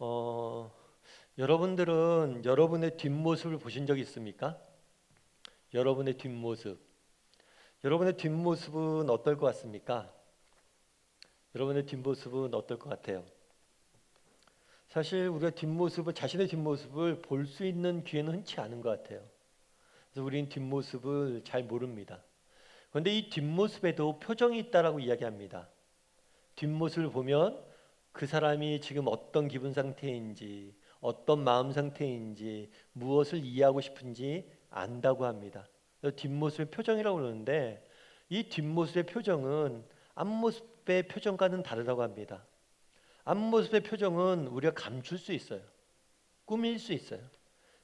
어, 여러분들은 여러분의 뒷모습을 보신 적이 있습니까? 여러분의 뒷모습. 여러분의 뒷모습은 어떨 것 같습니까? 여러분의 뒷모습은 어떨 것 같아요? 사실 우리가 자신의 뒷모습을 볼 수 있는 기회는 흔치 않은 것 같아요. 그래서 우리는 뒷모습을 잘 모릅니다. 그런데 이 뒷모습에도 표정이 있다라고 이야기합니다. 뒷모습을 보면 그 사람이 지금 어떤 기분 상태인지, 어떤 마음 상태인지, 무엇을 이해하고 싶은지 안다고 합니다. 그래서 뒷모습의 표정이라고 그러는데 이 뒷모습의 표정은 앞모습의 표정과는 다르다고 합니다. 앞모습의 표정은 우리가 감출 수 있어요. 꾸밀 수 있어요.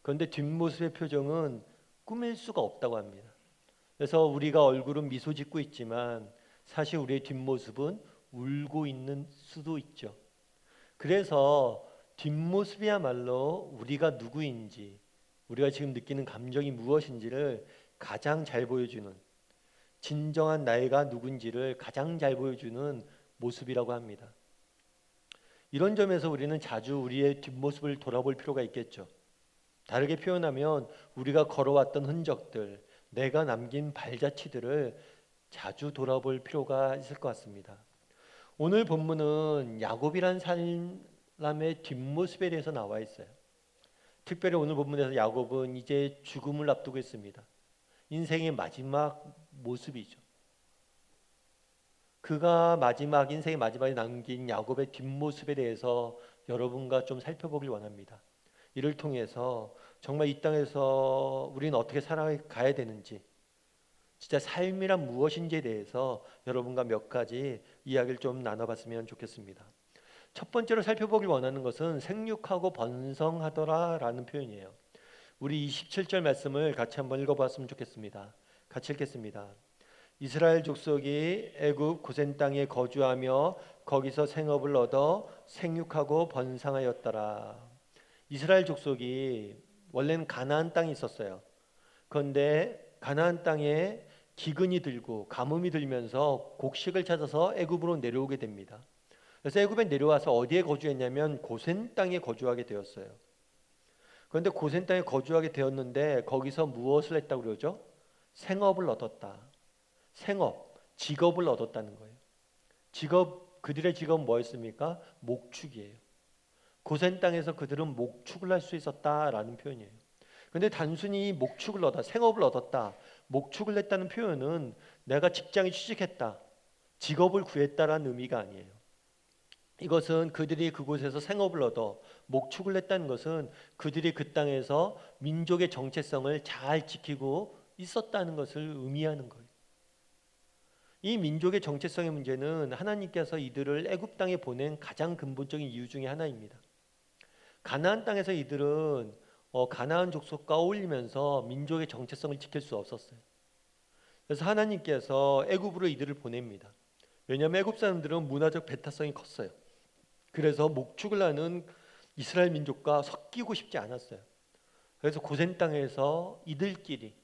그런데 뒷모습의 표정은 꾸밀 수가 없다고 합니다. 그래서 우리가 얼굴은 미소 짓고 있지만 사실 우리의 뒷모습은 울고 있는 수도 있죠. 그래서 뒷모습이야말로 우리가 누구인지, 우리가 지금 느끼는 감정이 무엇인지를 가장 잘 보여주는, 진정한 나이가 누군지를 가장 잘 보여주는 모습이라고 합니다. 이런 점에서 우리는 자주 우리의 뒷모습을 돌아볼 필요가 있겠죠. 다르게 표현하면 우리가 걸어왔던 흔적들, 내가 남긴 발자취들을 자주 돌아볼 필요가 있을 것 같습니다. 오늘 본문은 야곱이란 사람의 뒷모습에 대해서 나와 있어요. 특별히 오늘 본문에서 야곱은 이제 죽음을 앞두고 있습니다. 인생의 마지막 모습이죠. 그가 인생의 마지막에 남긴 야곱의 뒷모습에 대해서 여러분과 좀 살펴보길 원합니다. 이를 통해서 정말 이 땅에서 우리는 어떻게 살아가야 되는지, 진짜 삶이란 무엇인지에 대해서 여러분과 몇 가지 이야기를 좀 나눠봤으면 좋겠습니다. 첫 번째로 살펴보길 원하는 것은 생육하고 번성하더라라는 표현이에요. 우리 27절 말씀을 같이 한번 읽어봤으면 좋겠습니다. 같이 읽겠습니다. 이스라엘 족속이 애굽 고센 땅에 거주하며 거기서 생업을 얻어 생육하고 번성하였더라. 이스라엘 족속이 원래는 가나안 땅에 있었어요. 그런데 가나안 땅에 기근이 들고 가뭄이 들면서 곡식을 찾아서 애굽으로 내려오게 됩니다. 그래서 애굽에 내려와서 어디에 거주했냐면 고센 땅에 거주하게 되었어요. 그런데 고센 땅에 거주하게 되었는데 거기서 무엇을 했다고 그러죠? 생업을 얻었다. 생업, 직업을 얻었다는 거예요. 그들의 직업은 뭐였습니까? 목축이에요. 고센 땅에서 그들은 목축을 할 수 있었다라는 표현이에요. 그런데 단순히 생업을 얻었다, 목축을 냈다는 표현은 내가 직장에 취직했다, 직업을 구했다라는 의미가 아니에요. 이것은 그들이 그곳에서 생업을 얻어 목축을 냈다는 것은 그들이 그 땅에서 민족의 정체성을 잘 지키고 있었다는 것을 의미하는 거예요. 이 민족의 정체성의 문제는 하나님께서 이들을 애굽 땅에 보낸 가장 근본적인 이유 중에 하나입니다. 가나안 땅에서 이들은 가나안 족속과 어울리면서 민족의 정체성을 지킬 수 없었어요. 그래서 하나님께서 애굽으로 이들을 보냅니다. 왜냐하면 애굽 사람들은 문화적 배타성이 컸어요. 그래서 목축을 하는 이스라엘 민족과 섞이고 싶지 않았어요. 그래서 고센 땅에서 이들끼리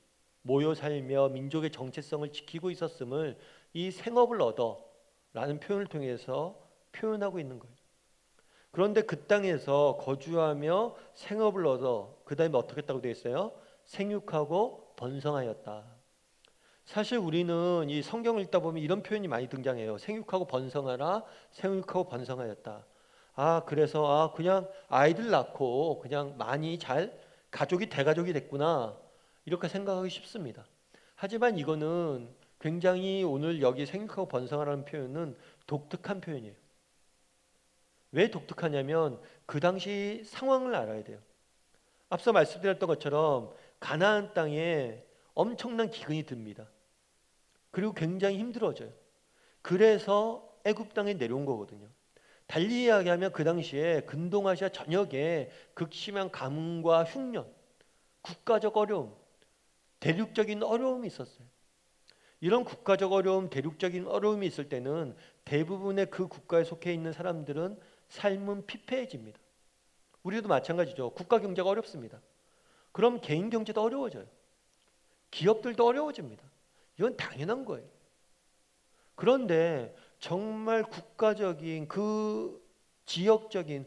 모여 살며 민족의 정체성을 지키고 있었음을 이 생업을 얻어라는 표현을 통해서 표현하고 있는 거예요. 그런데 그 땅에서 거주하며 생업을 얻어 그 다음에 어떻게 했다고 되어 있어요? 생육하고 번성하였다. 사실 우리는 이 성경을 읽다 보면 이런 표현이 많이 등장해요. 생육하고 번성하라, 생육하고 번성하였다. 그래서 그냥 아이들 낳고 그냥 많이 잘 가족이 대가족이 됐구나, 이렇게 생각하기 쉽습니다. 하지만 이거는 굉장히 오늘 여기 생육하고 번성하라는 표현은 독특한 표현이에요. 왜 독특하냐면 그 당시 상황을 알아야 돼요. 앞서 말씀드렸던 것처럼 가나안 땅에 엄청난 기근이 듭니다. 그리고 굉장히 힘들어져요. 그래서 애굽 땅에 내려온 거거든요. 달리 이야기하면 그 당시에 근동아시아 전역에 극심한 가뭄과 흉년, 국가적 어려움, 대륙적인 어려움이 있었어요. 이런 국가적 어려움, 대륙적인 어려움이 있을 때는 대부분의 그 국가에 속해 있는 사람들은 삶은 피폐해집니다. 우리도 마찬가지죠. 국가 경제가 어렵습니다. 그럼 개인 경제도 어려워져요. 기업들도 어려워집니다. 이건 당연한 거예요. 그런데 정말 국가적인 그 지역적인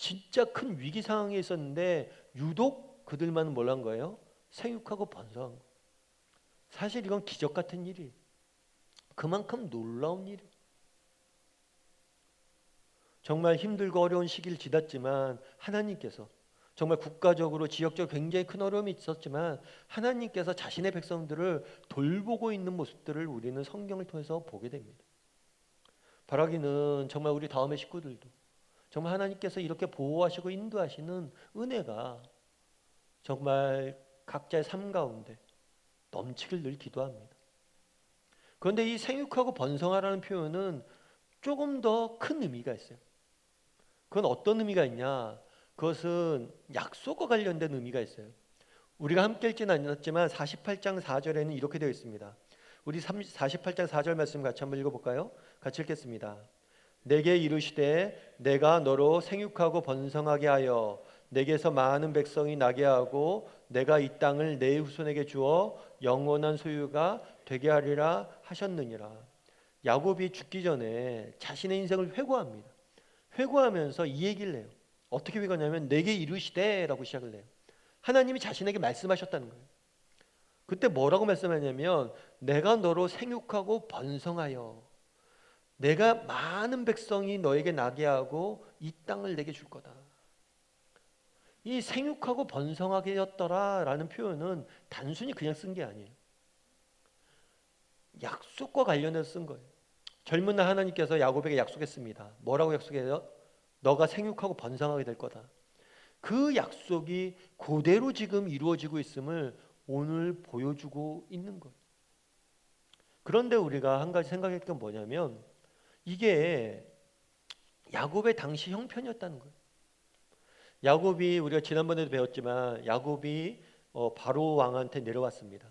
진짜 큰 위기 상황에 있었는데 유독 그들만 뭘 한 거예요? 생육하고 번성한 거예요. 사실 이건 기적 같은 일이에요. 그만큼 놀라운 일이에요. 정말 힘들고 어려운 시기를 지났지만 하나님께서 정말 국가적으로 지역적으로 굉장히 큰 어려움이 있었지만 하나님께서 자신의 백성들을 돌보고 있는 모습들을 우리는 성경을 통해서 보게 됩니다. 바라기는 정말 우리 다음의 식구들도 정말 하나님께서 이렇게 보호하시고 인도하시는 은혜가 정말 각자의 삶 가운데 넘치길 늘 기도합니다. 그런데 이 생육하고 번성하라는 표현은 조금 더 큰 의미가 있어요. 그건 어떤 의미가 있냐? 그것은 약속과 관련된 의미가 있어요. 우리가 함께 읽지는 않았지만 48장 4절에는 이렇게 되어 있습니다. 우리 48장 4절 말씀 같이 한번 읽어볼까요? 같이 읽겠습니다. 내게 이르시되 내가 너로 생육하고 번성하게 하여 내게서 많은 백성이 나게 하고 내가 이 땅을 내 후손에게 주어 영원한 소유가 되게 하리라 하셨느니라. 야곱이 죽기 전에 자신의 인생을 회고합니다. 회고하면서 이 얘기를 해요. 어떻게 회고하냐면 내게 이르시되 라고 시작을 해요. 하나님이 자신에게 말씀하셨다는 거예요. 그때 뭐라고 말씀하냐면 내가 너로 생육하고 번성하여 내가 많은 백성이 너에게 나게 하고 이 땅을 내게 줄 거다. 이 생육하고 번성하게 였더라 라는 표현은 단순히 그냥 쓴 게 아니에요. 약속과 관련해서 쓴 거예요. 젊은 날 하나님께서 야곱에게 약속했습니다. 뭐라고 약속해요? 너가 생육하고 번성하게 될 거다. 그 약속이 그대로 지금 이루어지고 있음을 오늘 보여주고 있는 거예요. 그런데 우리가 한 가지 생각했던 건 뭐냐면 이게 야곱의 당시 형편이었다는 거예요. 야곱이 우리가 지난번에도 배웠지만 야곱이 바로 왕한테 내려왔습니다.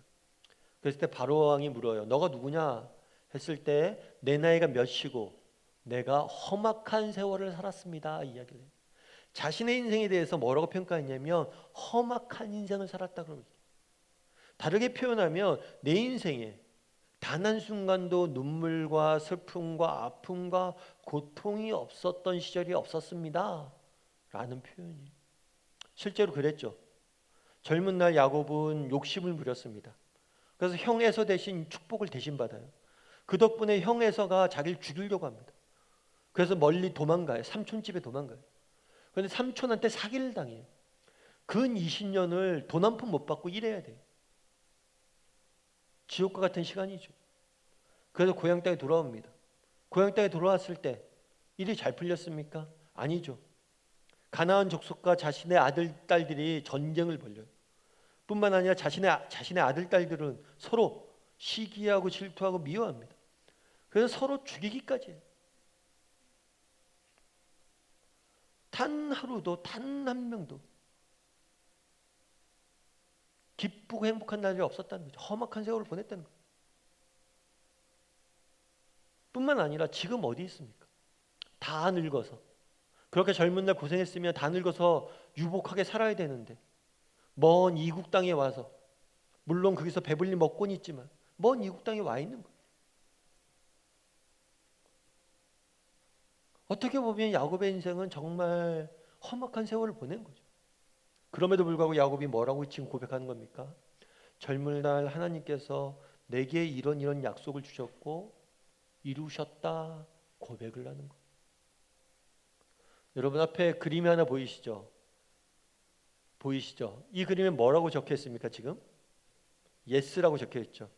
그랬을 때 바로 왕이 물어요. 너가 누구냐? 했을 때 내 나이가 몇이고 내가 험악한 세월을 살았습니다. 이야기를 해요. 자신의 인생에 대해서 뭐라고 평가했냐면 험악한 인생을 살았다 그러죠. 다르게 표현하면 내 인생에 단 한순간도 눈물과 슬픔과 아픔과 고통이 없었던 시절이 없었습니다 라는 표현이에요. 실제로 그랬죠. 젊은 날 야곱은 욕심을 부렸습니다. 그래서 형 에서 대신 축복을 대신 받아요. 그 덕분에 형 에서가 자기를 죽이려고 합니다. 그래서 멀리 도망가요. 삼촌 집에 도망가요. 그런데 삼촌한테 사기를 당해요. 근 20년을 돈 한 푼 못 받고 일해야 돼요. 지옥과 같은 시간이죠. 그래서 고향 땅에 돌아옵니다. 고향 땅에 돌아왔을 때 일이 잘 풀렸습니까? 아니죠. 가나안 족속과 자신의 아들, 딸들이 전쟁을 벌여요. 뿐만 아니라 자신의 아들, 딸들은 서로 시기하고 질투하고 미워합니다. 그래서 서로 죽이기까지 해요. 단 하루도 단 한 명도 기쁘고 행복한 날이 없었다는 거죠. 험악한 세월을 보냈다는 거예요. 뿐만 아니라 지금 어디 있습니까? 다 늙어서 그렇게 젊은 날 고생했으면 다 늙어서 유복하게 살아야 되는데 먼 이국 땅에 와서 물론 거기서 배불리 먹고는 있지만 먼 이국 땅에 와 있는 거예요. 어떻게 보면 야곱의 인생은 정말 험악한 세월을 보낸 거죠. 그럼에도 불구하고 야곱이 뭐라고 지금 고백하는 겁니까? 젊은 날 하나님께서 내게 이런 약속을 주셨고 이루셨다 고백을 하는 거예요. 여러분 앞에 그림이 하나 보이시죠? 보이시죠? 이 그림에 뭐라고 적혀 있습니까 지금? 예스라고 적혀 있죠.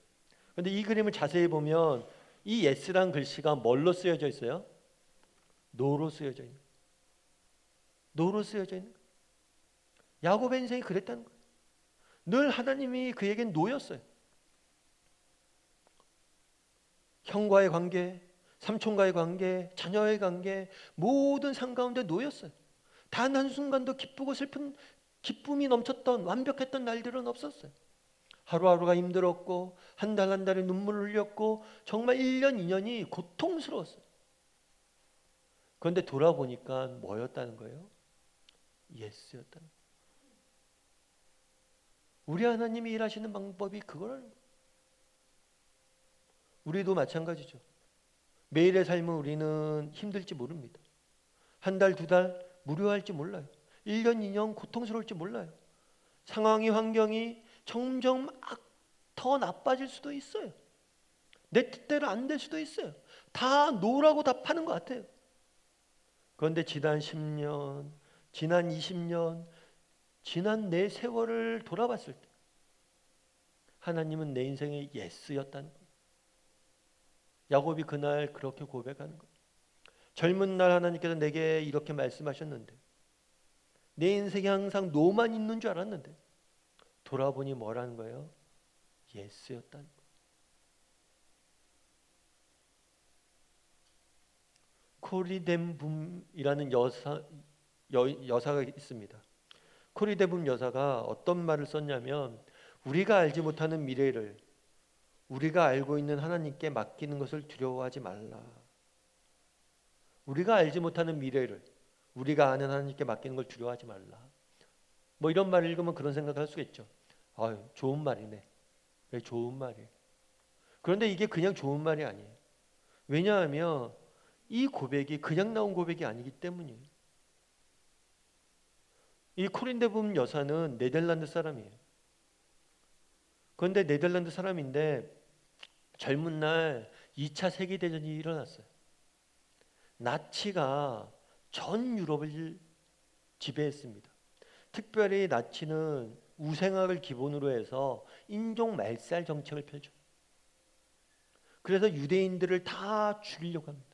그런데 이 그림을 자세히 보면 이 예스란 글씨가 뭘로 쓰여져 있어요? 노로 쓰여져 있는 거예요. 노로 쓰여져 있는 거예요. 야곱의 인생이 그랬다는 거예요. 늘 하나님이 그에겐 노였어요. 형과의 관계, 삼촌과의 관계, 자녀의 관계 모든 삶 가운데 놓였어요. 단 한순간도 기쁘고 슬픈 기쁨이 넘쳤던 완벽했던 날들은 없었어요. 하루하루가 힘들었고 한 달 한 달에 눈물을 흘렸고 정말 1년 2년이 고통스러웠어요. 그런데 돌아보니까 뭐였다는 거예요? 예스였다는 거예요. 우리 하나님이 일하시는 방법이 그거라는 거예요. 우리도 마찬가지죠. 매일의 삶은 우리는 힘들지 모릅니다. 한 달, 두 달 무료할지 몰라요. 1년, 2년 고통스러울지 몰라요. 상황이, 환경이 점점 더 나빠질 수도 있어요. 내 뜻대로 안 될 수도 있어요. 다 노라고 답하는 것 같아요. 그런데 지난 10년, 지난 20년, 지난 내 세월을 돌아봤을 때 하나님은 내 인생의 예스였다는 거예요. 야곱이 그날 그렇게 고백하는 거예요. 젊은 날 하나님께서 내게 이렇게 말씀하셨는데 내 인생에 항상 노만 있는 줄 알았는데 돌아보니 뭐라는 거예요? 예스였다는 거예요. 코리덴붐이라는 여사가 있습니다. 코리덴붐 여사가 어떤 말을 썼냐면 우리가 알지 못하는 미래를 우리가 알고 있는 하나님께 맡기는 것을 두려워하지 말라. 우리가 알지 못하는 미래를 우리가 아는 하나님께 맡기는 걸 두려워하지 말라. 뭐 이런 말을 읽으면 그런 생각을 할 수가 있죠. 아유, 좋은 말이네. 왜 좋은 말이에요. 그런데 이게 그냥 좋은 말이 아니에요. 왜냐하면 이 고백이 그냥 나온 고백이 아니기 때문이에요. 이 코린데붐 여사는 네덜란드 사람이에요. 그런데 네덜란드 사람인데 젊은 날 2차 세계대전이 일어났어요. 나치가 전 유럽을 지배했습니다. 특별히 나치는 우생학을 기본으로 해서 인종 말살 정책을 펼쳐요. 그래서 유대인들을 다 죽이려고 합니다.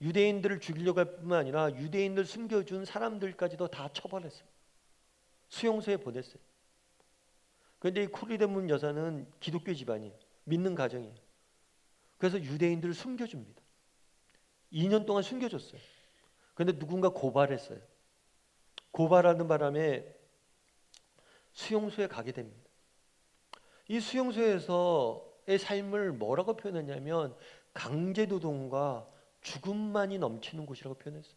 유대인들을 죽이려고 할 뿐만 아니라 유대인들 숨겨준 사람들까지도 다 처벌했어요. 수용소에 보냈어요. 그런데 이 코리덴문 여사는 기독교 집안이에요. 믿는 가정이에요. 그래서 유대인들을 숨겨줍니다. 2년 동안 숨겨줬어요. 그런데 누군가 고발했어요. 고발하는 바람에 수용소에 가게 됩니다. 이 수용소에서의 삶을 뭐라고 표현했냐면 강제노동과 죽음만이 넘치는 곳이라고 표현했어요.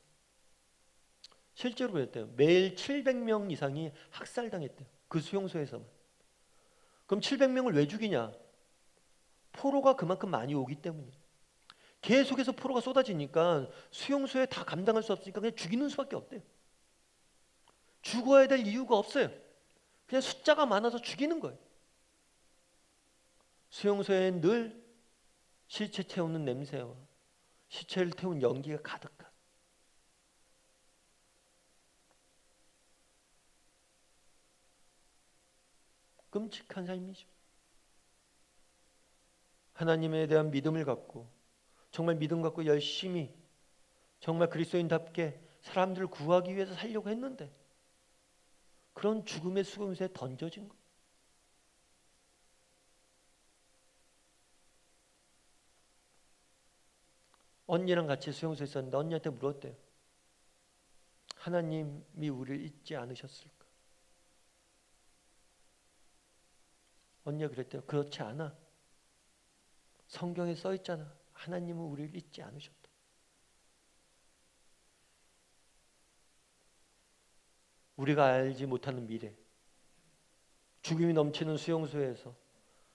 실제로 그랬대요. 매일 700명 이상이 학살당했대요. 그 수용소에서만. 그럼 700명을 왜 죽이냐? 포로가 그만큼 많이 오기 때문이에요. 계속해서 포로가 쏟아지니까 수용소에 다 감당할 수 없으니까 그냥 죽이는 수밖에 없대요. 죽어야 될 이유가 없어요. 그냥 숫자가 많아서 죽이는 거예요. 수용소에 늘 시체 태우는 냄새와 시체를 태운 연기가 가득한 끔찍한 삶이죠. 하나님에 대한 믿음을 갖고 정말 믿음 갖고 열심히 정말 그리스도인답게 사람들을 구하기 위해서 살려고 했는데 그런 죽음의 수금새에 던져진 거예요. 언니랑 같이 수용소에 있었는데 언니한테 물었대요. 하나님이 우리를 잊지 않으셨을까? 언니가 그랬대요. 그렇지 않아. 성경에 써 있잖아. 하나님은 우리를 잊지 않으셨다. 우리가 알지 못하는 미래, 죽음이 넘치는 수용소에서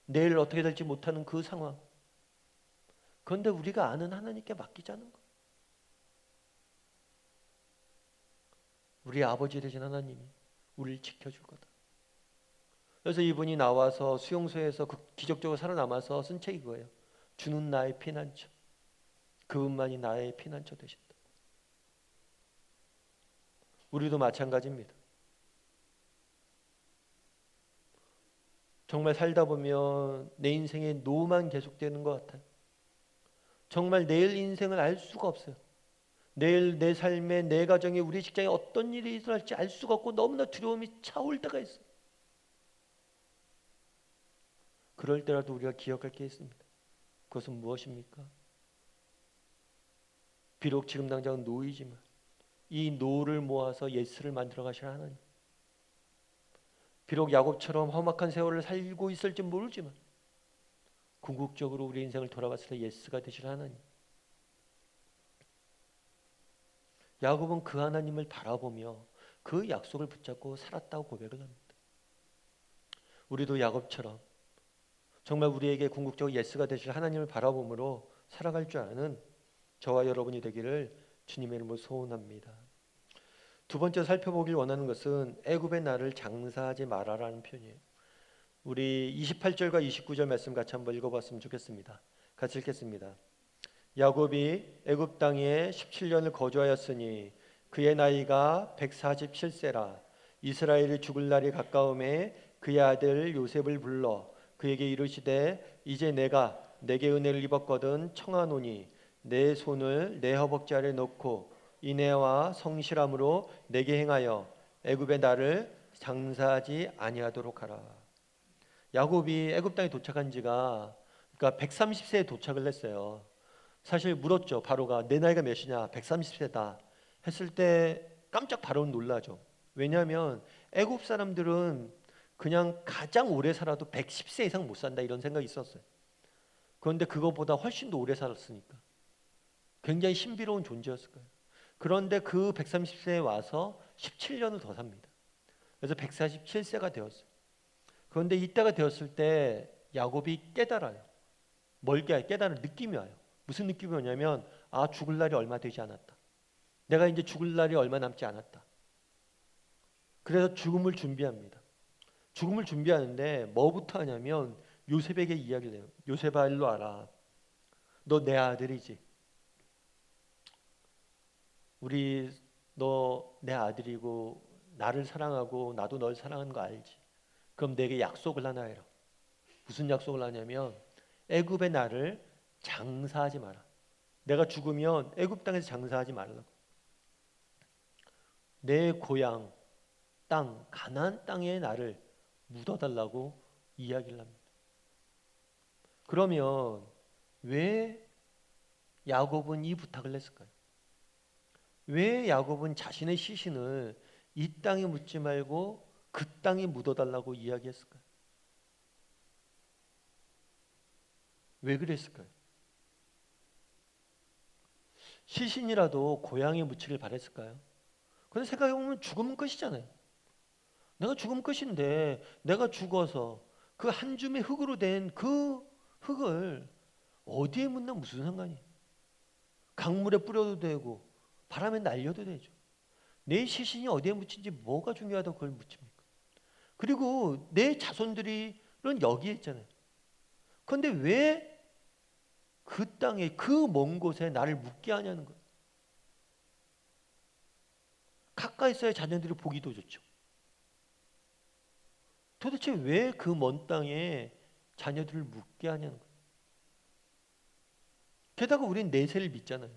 내일 어떻게 될지 못하는 그 상황. 그런데 우리가 아는 하나님께 맡기자는 거. 우리 아버지 되신 하나님이 우리를 지켜줄 거다. 그래서 이분이 나와서 수용소에서 기적적으로 살아남아서 쓴 책이 그거예요. 주는 나의 피난처. 그분만이 나의 피난처 되신다. 우리도 마찬가지입니다. 정말 살다 보면 내 인생에 노만 계속되는 것 같아요. 정말 내일 인생을 알 수가 없어요. 내일 내 삶에, 내 가정에, 우리 직장에 어떤 일이 일어날지 알 수가 없고 너무나 두려움이 차올 때가 있어요. 그럴 때라도 우리가 기억할 게 있습니다. 그것은 무엇입니까? 비록 지금 당장은 노이지만 이 노를 모아서 예스를 만들어 가실 하나님. 비록 야곱처럼 험악한 세월을 살고 있을지 모르지만 궁극적으로 우리 인생을 돌아봤을 때 예스가 되실 하나님. 야곱은 그 하나님을 바라보며 그 약속을 붙잡고 살았다고 고백을 합니다. 우리도 야곱처럼 정말 우리에게 궁극적으로 예스가 되실 하나님을 바라봄으로 살아갈 줄 아는 저와 여러분이 되기를 주님의 이름으로 소원합니다. 두 번째 살펴보길 원하는 것은 애굽의 나를 장사하지 말아라는 표현이에요. 우리 28절과 29절 말씀 같이 한번 읽어봤으면 좋겠습니다. 같이 읽겠습니다. 야곱이 애굽 땅에 17년을 거주하였으니 그의 나이가 147세라. 이스라엘이 죽을 날이 가까움에 그의 아들 요셉을 불러 그에게 이르시되 이제 내가 내게 은혜를 입었거든 청하노니 내 손을 내 허벅지 아래 놓고 인애와 성실함으로 내게 행하여 애굽의 나를 장사하지 아니하도록 하라. 야곱이 애굽 땅에 도착한 지가 그러니까 130세에 도착을 했어요. 사실 물었죠. 바로가 내 나이가 몇이냐? 130세다 했을 때 깜짝 바로는 놀라죠. 왜냐하면 애굽 사람들은 그냥 가장 오래 살아도 110세 이상 못 산다 이런 생각이 있었어요. 그런데 그것보다 훨씬 더 오래 살았으니까 굉장히 신비로운 존재였을 거예요. 그런데 그 130세에 와서 17년을 더 삽니다. 그래서 147세가 되었어요. 그런데 이때가 되었을 때 야곱이 깨달아요. 깨달은 느낌이 와요. 무슨 느낌이 오냐면 죽을 날이 얼마 되지 않았다. 내가 이제 죽을 날이 얼마 남지 않았다. 그래서 죽음을 준비합니다. 죽음을 준비하는데 뭐부터 하냐면 요셉에게 이야기를 해요. 요셉아 일로 와라. 너 내 아들이지. 너 내 아들이고 나를 사랑하고 나도 널 사랑하는 거 알지. 그럼 내게 약속을 하나 해라. 무슨 약속을 하냐면 애굽의 나를 장사하지 마라. 내가 죽으면 애굽 땅에서 장사하지 말라고. 내 고향 땅 가나안 땅에 나를 묻어달라고 이야기를 합니다. 그러면 왜 야곱은 이 부탁을 했을까요? 왜 야곱은 자신의 시신을 이 땅에 묻지 말고 그 땅에 묻어달라고 이야기했을까요? 왜 그랬을까요? 시신이라도 고향에 묻히길 바랬을까요? 그런데 생각해보면 죽으면 끝이잖아요. 내가 죽으면 끝인데 내가 죽어서 그 한 줌의 흙으로 된 그 흙을 어디에 묻나 무슨 상관이에요? 강물에 뿌려도 되고 바람에 날려도 되죠. 내 시신이 어디에 묻힌지 뭐가 중요하다고 그걸 묻힙니까? 그리고 내 자손들은 여기에 있잖아요. 그런데 왜 그 땅에 그 먼 곳에 나를 묻게 하냐는 거예요. 가까이 있어야 자녀들이 보기도 좋죠. 도대체 왜 그 먼 땅에 자녀들을 묻게 하냐는 거예요. 게다가 우리는 내세를 믿잖아요.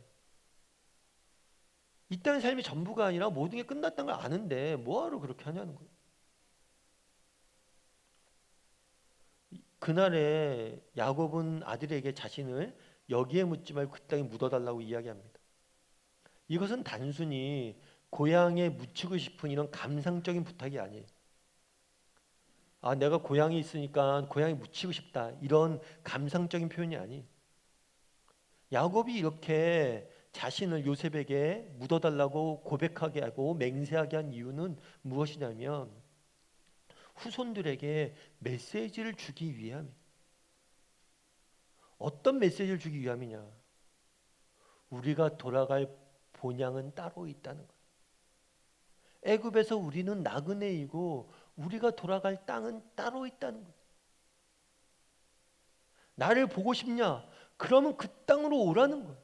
이 땅의 삶이 전부가 아니라 모든 게 끝났다는 걸 아는데 뭐하러 그렇게 하냐는 거예요. 그날에 야곱은 아들에게 자신을 여기에 묻지 말고 그 땅에 묻어달라고 이야기합니다. 이것은 단순히 고향에 묻히고 싶은 이런 감상적인 부탁이 아니에요. 내가 고향에 있으니까 고향에 묻히고 싶다 이런 감상적인 표현이 아니에요. 야곱이 이렇게 자신을 요셉에게 묻어달라고 고백하게 하고 맹세하게 한 이유는 무엇이냐면 후손들에게 메시지를 주기 위함이에요. 어떤 메시지를 주기 위함이냐? 우리가 돌아갈 본향은 따로 있다는 거예요. 애굽에서 우리는 나그네이고 우리가 돌아갈 땅은 따로 있다는 거예요. 나를 보고 싶냐? 그러면 그 땅으로 오라는 거예요.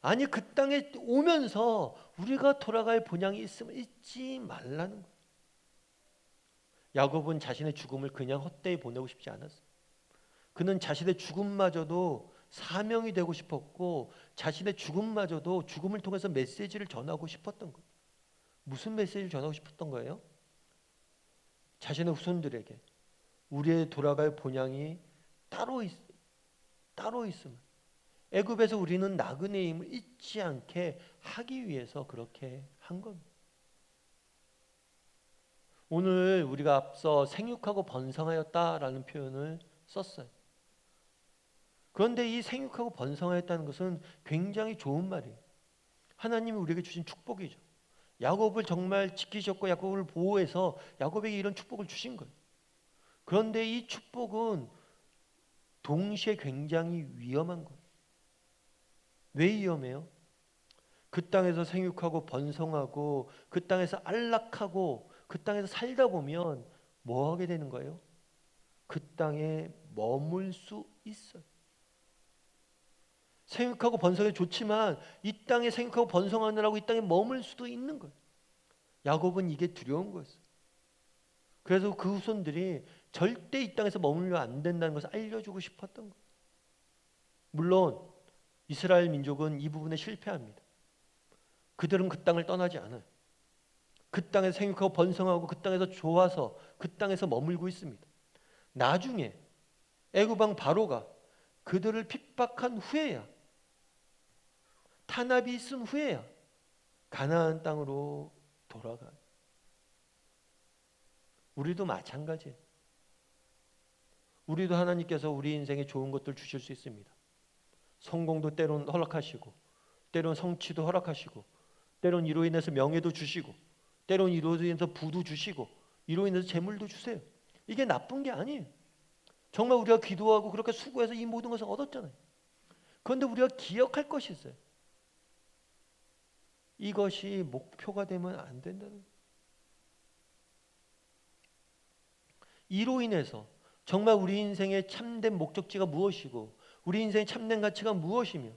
아니 그 땅에 오면서 우리가 돌아갈 본향이 있음을 잊지 말라는 거예요. 야곱은 자신의 죽음을 그냥 헛되이 보내고 싶지 않았어요. 그는 자신의 죽음마저도 사명이 되고 싶었고 자신의 죽음마저도 죽음을 통해서 메시지를 전하고 싶었던 거예요. 무슨 메시지를 전하고 싶었던 거예요? 자신의 후손들에게 우리의 돌아갈 본향이 따로 있음을, 애굽에서 우리는 나그네임을 잊지 않게 하기 위해서 그렇게 한 겁니다. 오늘 우리가 앞서 생육하고 번성하였다라는 표현을 썼어요. 그런데 이 생육하고 번성하였다는 것은 굉장히 좋은 말이에요. 하나님이 우리에게 주신 축복이죠. 야곱을 정말 지키셨고 야곱을 보호해서 야곱에게 이런 축복을 주신 거예요. 그런데 이 축복은 동시에 굉장히 위험한 거예요. 왜 위험해요? 그 땅에서 생육하고 번성하고 그 땅에서 안락하고 그 땅에서 살다 보면 뭐 하게 되는 거예요? 그 땅에 머물 수 있어요. 생육하고 번성이 좋지만 이 땅에 생육하고 번성하느라고 이 땅에 머물 수도 있는 거예요. 야곱은 이게 두려운 거였어요. 그래서 그 후손들이 절대 이 땅에서 머물면 안 된다는 것을 알려주고 싶었던 거예요. 물론 이스라엘 민족은 이 부분에 실패합니다. 그들은 그 땅을 떠나지 않아요. 그 땅에서 생육하고 번성하고 그 땅에서 좋아서 그 땅에서 머물고 있습니다. 나중에 애굽 왕 바로가 그들을 핍박한 후에야, 탄압이 있은 후에야 가나안 땅으로 돌아가요. 우리도 마찬가지예요. 우리도 하나님께서 우리 인생에 좋은 것들 주실 수 있습니다. 성공도 때론 허락하시고, 때론 성취도 허락하시고, 때론 이로 인해서 명예도 주시고, 때론 이로 인해서 부도 주시고, 이로 인해서 재물도 주세요. 이게 나쁜 게 아니에요. 정말 우리가 기도하고 그렇게 수고해서 이 모든 것을 얻었잖아요. 그런데 우리가 기억할 것이 있어요. 이것이 목표가 되면 안 된다는 거예요. 이로 인해서 정말 우리 인생의 참된 목적지가 무엇이고 우리 인생의 참된 가치가 무엇이며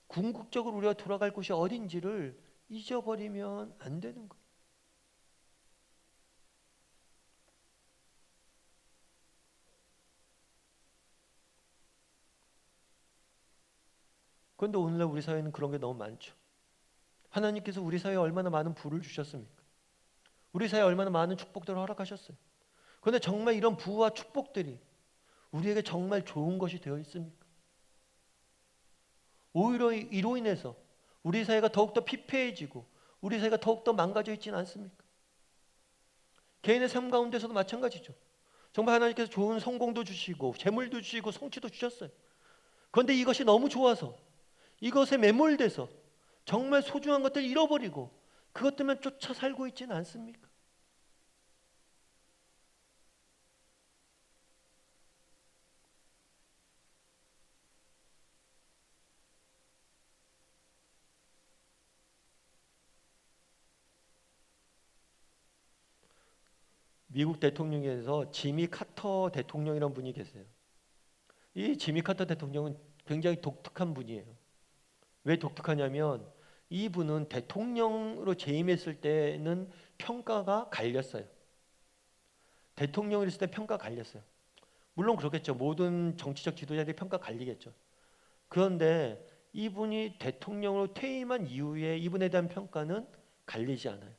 궁극적으로 우리가 돌아갈 곳이 어딘지를 잊어버리면 안 되는 거예요. 그런데 오늘날 우리 사회는 그런 게 너무 많죠. 하나님께서 우리 사회에 얼마나 많은 부를 주셨습니까? 우리 사회에 얼마나 많은 축복들을 허락하셨어요. 그런데 정말 이런 부와 축복들이 우리에게 정말 좋은 것이 되어 있습니까? 오히려 이로 인해서 우리 사회가 더욱더 피폐해지고 우리 사회가 더욱더 망가져 있지는 않습니까? 개인의 삶 가운데서도 마찬가지죠. 정말 하나님께서 좋은 성공도 주시고 재물도 주시고 성취도 주셨어요. 그런데 이것이 너무 좋아서 이것에 매몰돼서 정말 소중한 것들을 잃어버리고 그것들만 쫓아 살고 있지는 않습니까? 미국 대통령에서 지미 카터 대통령이라는 분이 계세요. 이 지미 카터 대통령은 굉장히 독특한 분이에요. 왜 독특하냐면 이분은 대통령으로 재임했을 때는 평가가 갈렸어요. 대통령으로 있을 때 평가 갈렸어요. 물론 그렇겠죠. 모든 정치적 지도자들이 평가 갈리겠죠. 그런데 이분이 대통령으로 퇴임한 이후에 이분에 대한 평가는 갈리지 않아요.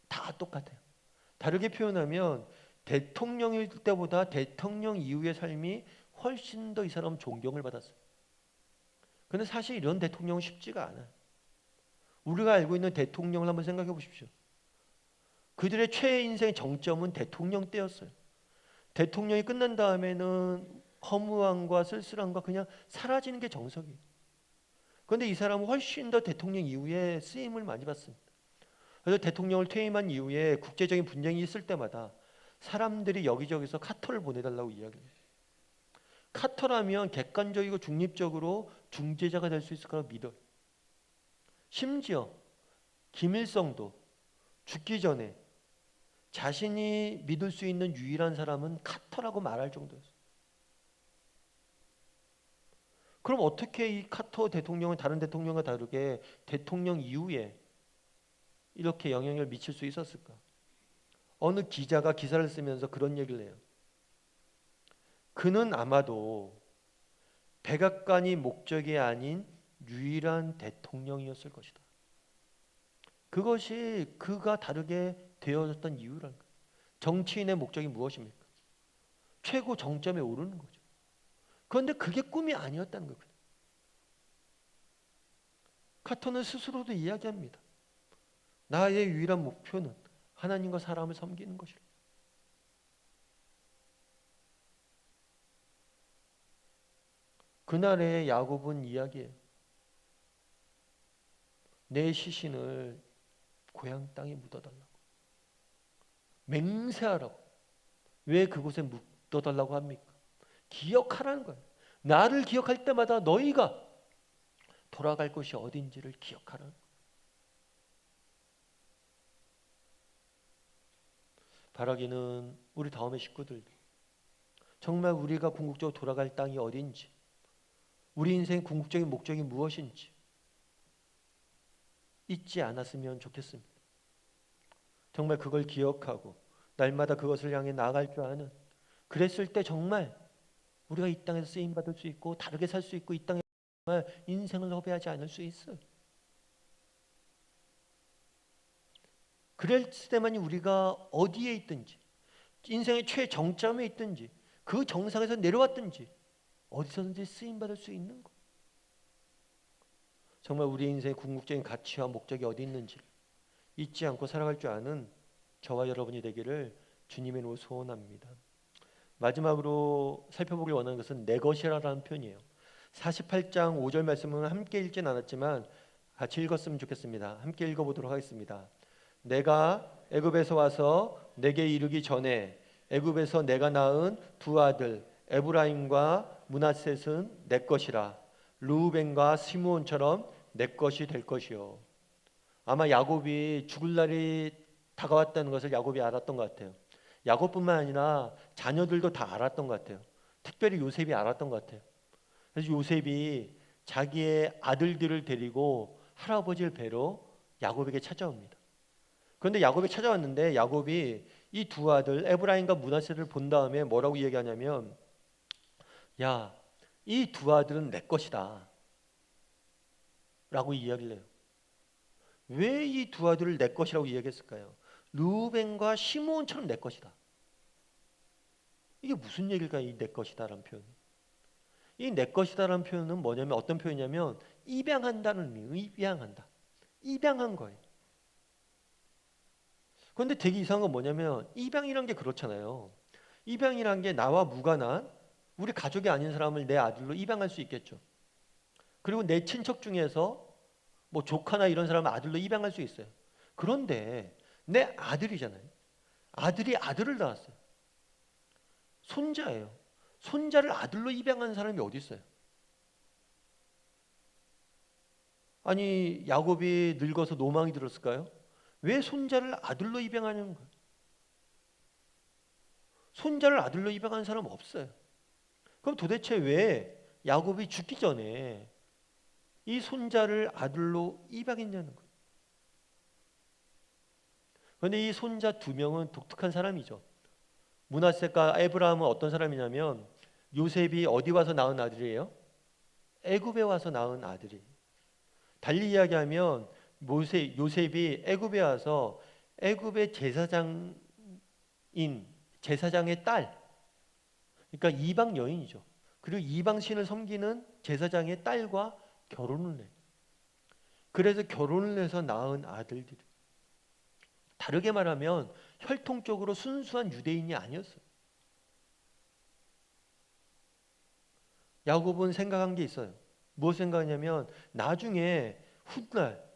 다 똑같아요. 다르게 표현하면 대통령일 때보다 대통령 이후의 삶이 훨씬 더 이 사람 존경을 받았어요. 그런데 사실 이런 대통령은 쉽지가 않아요. 우리가 알고 있는 대통령을 한번 생각해 보십시오. 그들의 최애 인생의 정점은 대통령 때였어요. 대통령이 끝난 다음에는 허무함과 쓸쓸함과 그냥 사라지는 게 정석이에요. 그런데 이 사람은 훨씬 더 대통령 이후에 쓰임을 많이 받습니다. 그래서 대통령을 퇴임한 이후에 국제적인 분쟁이 있을 때마다 사람들이 여기저기서 카터를 보내달라고 이야기해요. 카터라면 객관적이고 중립적으로 중재자가 될 수 있을 거라고 믿어요. 심지어 김일성도 죽기 전에 자신이 믿을 수 있는 유일한 사람은 카터라고 말할 정도였어요. 그럼 어떻게 이 카터 대통령은 다른 대통령과 다르게 대통령 이후에 이렇게 영향을 미칠 수 있었을까? 어느 기자가 기사를 쓰면서 그런 얘기를 해요. 그는 아마도 백악관이 목적이 아닌 유일한 대통령이었을 것이다. 그것이 그가 다르게 되어졌던 이유라는 거예요. 정치인의 목적이 무엇입니까? 최고 정점에 오르는 거죠. 그런데 그게 꿈이 아니었다는 거예요. 카터는 스스로도 이야기합니다. 나의 유일한 목표는 하나님과 사람을 섬기는 것이라. 그날의 야곱은 이야기해요. 내 시신을 고향 땅에 묻어달라고. 맹세하라고. 왜 그곳에 묻어달라고 합니까? 기억하라는 거예요. 나를 기억할 때마다 너희가 돌아갈 곳이 어딘지를 기억하라. 바라기는 우리 다음의 식구들 정말 우리가 궁극적으로 돌아갈 땅이 어딘지, 우리 인생의 궁극적인 목적이 무엇인지 잊지 않았으면 좋겠습니다. 정말 그걸 기억하고 날마다 그것을 향해 나아갈 줄 아는, 그랬을 때 정말 우리가 이 땅에서 쓰임받을 수 있고 다르게 살 수 있고 이 땅에 정말 인생을 허비하지 않을 수 있어요. 그럴 때만이 우리가 어디에 있든지, 인생의 최정점에 있든지, 그 정상에서 내려왔든지 어디서든지 쓰임받을 수 있는 것. 정말 우리 인생의 궁극적인 가치와 목적이 어디 있는지 잊지 않고 살아갈 줄 아는 저와 여러분이 되기를 주님의 이름으로 소원합니다. 마지막으로 살펴보길 원하는 것은 내 것이라라는 표현이에요. 48장 5절 말씀은 함께 읽진 않았지만 같이 읽었으면 좋겠습니다. 함께 읽어보도록 하겠습니다. 내가 애굽에서 와서 내게 이르기 전에 애굽에서 내가 낳은 두 아들 에브라임과 므낫셋은 내 것이라. 르우벤과 시므온처럼 내 것이 될 것이요. 아마 야곱이 죽을 날이 다가왔다는 것을 야곱이 알았던 것 같아요. 야곱뿐만 아니라 자녀들도 다 알았던 것 같아요. 특별히 요셉이 알았던 것 같아요. 그래서 요셉이 자기의 아들들을 데리고 할아버지를 뵈러 야곱에게 찾아옵니다. 그런데 야곱이 찾아왔는데 야곱이 이 두 아들 에브라임과 므낫셋을 본 다음에 뭐라고 얘기하냐면, 야, 이 두 아들은 내 것이다 라고 이야기를 해요. 왜 이 두 아들을 내 것이라고 이야기했을까요? 르우벤과 시므온처럼 내 것이다. 이게 무슨 얘기일까요? 이 내 것이다라는 표현. 이 내 것이다라는 표현은 뭐냐면, 어떤 표현이냐면 입양한다는 의미. 입양한다. 입양한 거예요. 그런데 되게 이상한 건 뭐냐면 입양이란 게 그렇잖아요. 입양이란 게 나와 무관한 우리 가족이 아닌 사람을 내 아들로 입양할 수 있겠죠. 그리고 내 친척 중에서 뭐 조카나 이런 사람을 아들로 입양할 수 있어요. 그런데 내 아들이잖아요. 아들이 아들을 낳았어요. 손자예요. 손자를 아들로 입양한 사람이 어디 있어요? 아니 야곱이 늙어서 노망이 들었을까요? 왜 손자를 아들로 입양하는 거예요? 손자를 아들로 입양한 사람 없어요. 그럼 도대체 왜 야곱이 죽기 전에 이 손자를 아들로 입양했냐는 거예요. 그런데 이 손자 두 명은 독특한 사람이죠. 므낫셋과 에브라임은 어떤 사람이냐면 요셉이 어디 와서 낳은 아들이에요? 애굽에 와서 낳은 아들이. 달리 이야기하면 요셉이 애굽에 와서 애굽의 제사장인 제사장의 딸, 그러니까 이방 여인이죠. 그리고 이방 신을 섬기는 제사장의 딸과 결혼을 해요. 그래서 결혼을 해서 낳은 아들들이, 다르게 말하면 혈통적으로 순수한 유대인이 아니었어요. 야곱은 생각한 게 있어요. 무엇 생각하냐면 나중에 훗날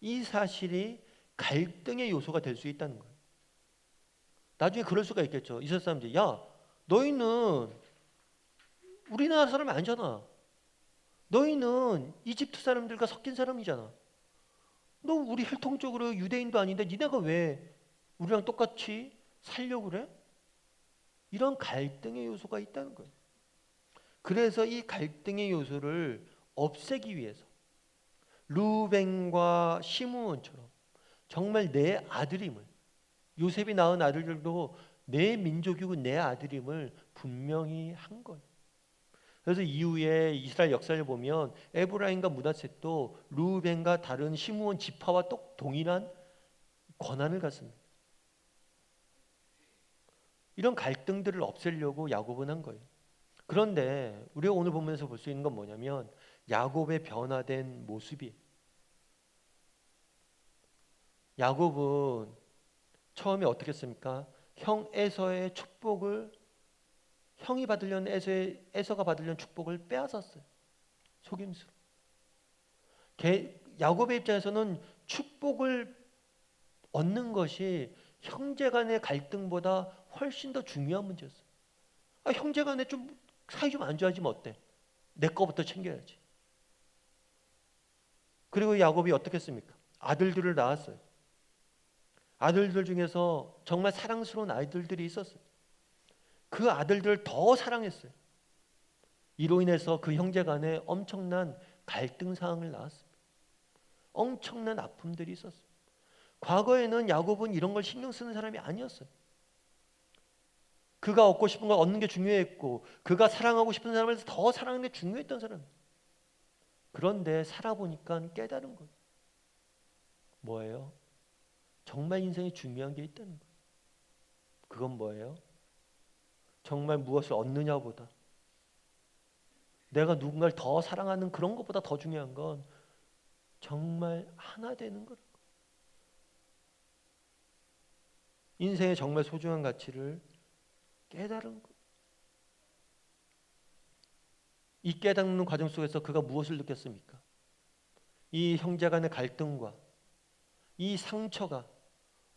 이 사실이 갈등의 요소가 될 수 있다는 거예요. 나중에 그럴 수가 있겠죠. 이스라엘 사람들이, 야, 너희는 우리나라 사람이 아니잖아. 너희는 이집트 사람들과 섞인 사람이잖아. 너 우리 혈통적으로 유대인도 아닌데 니네가 왜 우리랑 똑같이 살려고 그래? 이런 갈등의 요소가 있다는 거예요. 그래서 이 갈등의 요소를 없애기 위해서 르우벤과 시므온처럼 정말 내 아들임을, 요셉이 낳은 아들들도 내 민족이고 내 아들임을 분명히 한 거예요. 그래서 이후에 이스라엘 역사를 보면 에브라임과 므낫셋도 르우벤과 다른 시므온 지파와 똑 동일한 권한을 갖습니다. 이런 갈등들을 없애려고 야곱은 한 거예요. 그런데 우리가 오늘 보면서 볼 수 있는 건 뭐냐면 야곱의 변화된 모습이, 야곱은 처음에 어떻게 했습니까? 형 에서의 축복을, 형이 받으려는 에서가 받으려는 축복을 빼앗았어요. 속임수로. 야곱의 입장에서는 축복을 얻는 것이 형제 간의 갈등보다 훨씬 더 중요한 문제였어요. 형제 간에 좀 사이 좀 안 좋아지면 어때? 내 거부터 챙겨야지. 그리고 야곱이 어떻게 했습니까? 아들들을 낳았어요. 아들들 중에서 정말 사랑스러운 아이들들이 있었어요. 그 아들들을 더 사랑했어요. 이로 인해서 그 형제 간에 엄청난 갈등 상황을 낳았습니다. 엄청난 아픔들이 있었어요. 과거에는 야곱은 이런 걸 신경 쓰는 사람이 아니었어요. 그가 얻고 싶은 걸 얻는 게 중요했고, 그가 사랑하고 싶은 사람을 더 사랑하는 게 중요했던 사람. 그런데 살아보니까 깨달은 거예요. 뭐예요? 정말 인생에 중요한 게 있다는 거예요. 그건 뭐예요? 정말 무엇을 얻느냐보다, 내가 누군가를 더 사랑하는 그런 것보다 더 중요한 건 정말 하나 되는 거예요. 인생의 정말 소중한 가치를 깨달은 거예요. 이 깨닫는 과정 속에서 그가 무엇을 느꼈습니까? 이 형제 간의 갈등과 이 상처가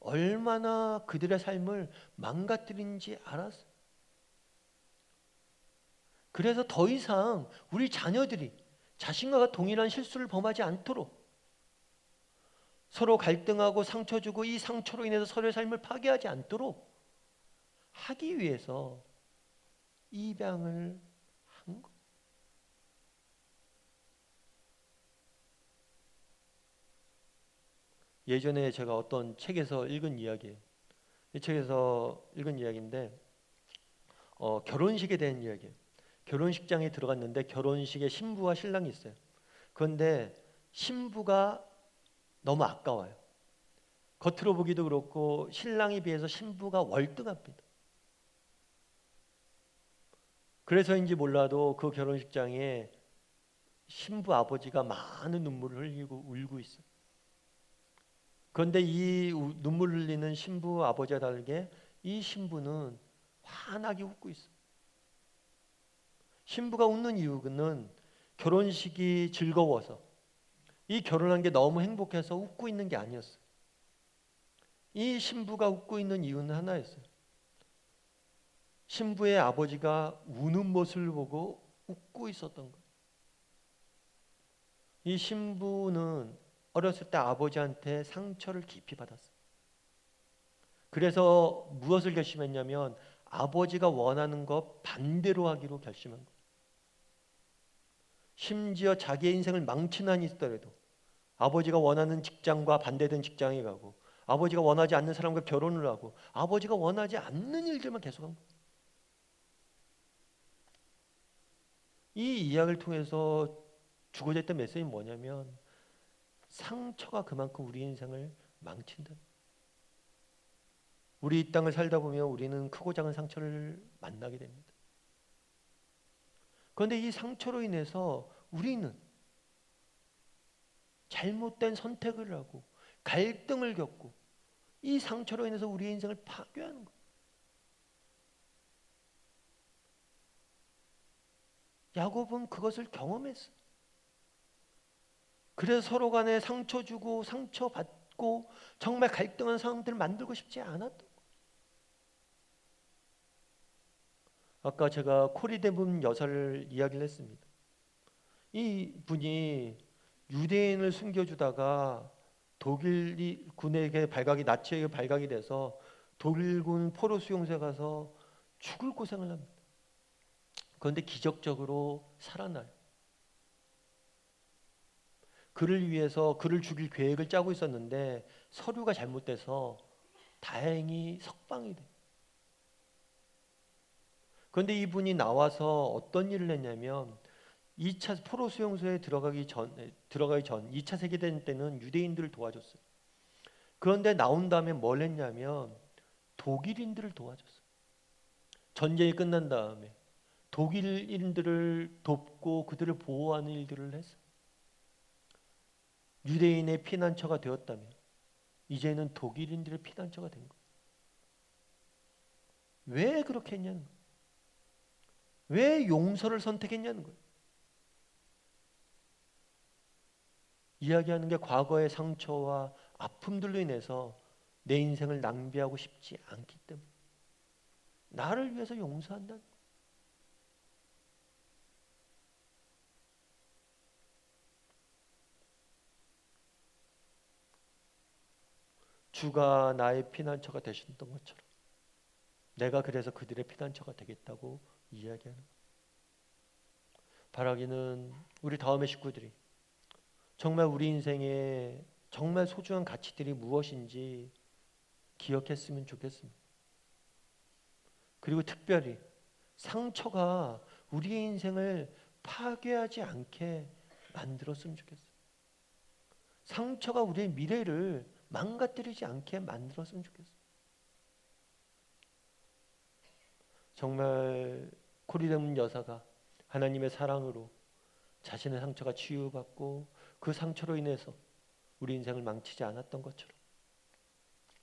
얼마나 그들의 삶을 망가뜨린지 알았어요. 그래서 더 이상 우리 자녀들이 자신과 동일한 실수를 범하지 않도록, 서로 갈등하고 상처 주고 이 상처로 인해서 서로의 삶을 파괴하지 않도록 하기 위해서 입양을 한 거예요. 예전에 제가 어떤 책에서 읽은 이야기예요. 이 책에서 읽은 이야기인데 결혼식에 대한 이야기예요. 결혼식장에 들어갔는데 결혼식에 신부와 신랑이 있어요. 그런데 신부가 너무 아까워요. 겉으로 보기도 그렇고 신랑에 비해서 신부가 월등합니다. 그래서인지 몰라도 그 결혼식장에 신부 아버지가 많은 눈물을 흘리고 울고 있어요. 그런데 이 눈물 흘리는 신부 아버지와 다르게 이 신부는 환하게 웃고 있어요. 신부가 웃는 이유는 결혼식이 즐거워서, 이 결혼한 게 너무 행복해서 웃고 있는 게 아니었어요. 이 신부가 웃고 있는 이유는 하나였어요. 신부의 아버지가 우는 모습을 보고 웃고 있었던 거예요. 이 신부는 어렸을 때 아버지한테 상처를 깊이 받았어요. 그래서 무엇을 결심했냐면 아버지가 원하는 것 반대로 하기로 결심한 거예요. 심지어 자기의 인생을 망치는 한이 있더라도 아버지가 원하는 직장과 반대된 직장에 가고, 아버지가 원하지 않는 사람과 결혼을 하고, 아버지가 원하지 않는 일들만 계속한 거예요. 이 이야기를 통해서 주고자 했던 메시지는 뭐냐면 상처가 그만큼 우리 인생을 망친다. 우리 이 땅을 살다 보면 우리는 크고 작은 상처를 만나게 됩니다. 그런데 이 상처로 인해서 우리는 잘못된 선택을 하고 갈등을 겪고 이 상처로 인해서 우리의 인생을 파괴하는 거예요. 야곱은 그것을 경험했어요. 그래서 서로 간에 상처 주고 상처 받고 정말 갈등한 상황들을 만들고 싶지 않았던 거예요. 아까 제가 코리데분 여사를 이야기를 했습니다. 이 분이 유대인을 숨겨주다가 독일 군에게 발각이, 나치에게 발각이 돼서 독일군 포로 수용소에 가서 죽을 고생을 합니다. 그런데 기적적으로 살아나요. 그를 위해서 그를 죽일 계획을 짜고 있었는데 서류가 잘못돼서 다행히 석방이 돼요. 그런데 이분이 나와서 어떤 일을 했냐면 2차 포로 수용소에 들어가기 전 2차 세계대전 때는 유대인들을 도와줬어요. 그런데 나온 다음에 뭘 했냐면 독일인들을 도와줬어요. 전쟁이 끝난 다음에 독일인들을 돕고 그들을 보호하는 일들을 했어요. 유대인의 피난처가 되었다면 이제는 독일인들의 피난처가 된 거예요. 왜 그렇게 했냐는 거예요. 왜 용서를 선택했냐는 거예요. 이야기하는 게 과거의 상처와 아픔들로 인해서 내 인생을 낭비하고 싶지 않기 때문에 나를 위해서 용서한다는 거예요. 주가 나의 피난처가 되셨던 것처럼 내가 그래서 그들의 피난처가 되겠다고 이야기하는 거예요. 바라기는 우리 다음의 식구들이 정말 우리 인생에 정말 소중한 가치들이 무엇인지 기억했으면 좋겠습니다. 그리고 특별히 상처가 우리의 인생을 파괴하지 않게 만들었으면 좋겠어요. 상처가 우리의 미래를 망가뜨리지 않게 만들었으면 좋겠어요. 정말 코리데문 여사가 하나님의 사랑으로 자신의 상처가 치유받고 그 상처로 인해서 우리 인생을 망치지 않았던 것처럼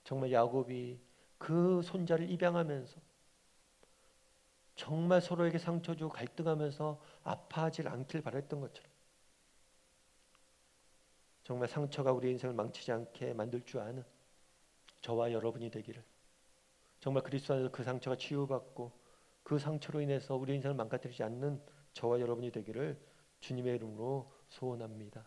정말 야곱이 그 손자를 입양하면서 정말 서로에게 상처 주고 갈등하면서 아파하지 않길 바랬던 것처럼 정말 상처가 우리 인생을 망치지 않게 만들 줄 아는 저와 여러분이 되기를, 정말 그리스도 안에서 그 상처가 치유받고 그 상처로 인해서 우리 인생을 망가뜨리지 않는 저와 여러분이 되기를 주님의 이름으로 소원합니다.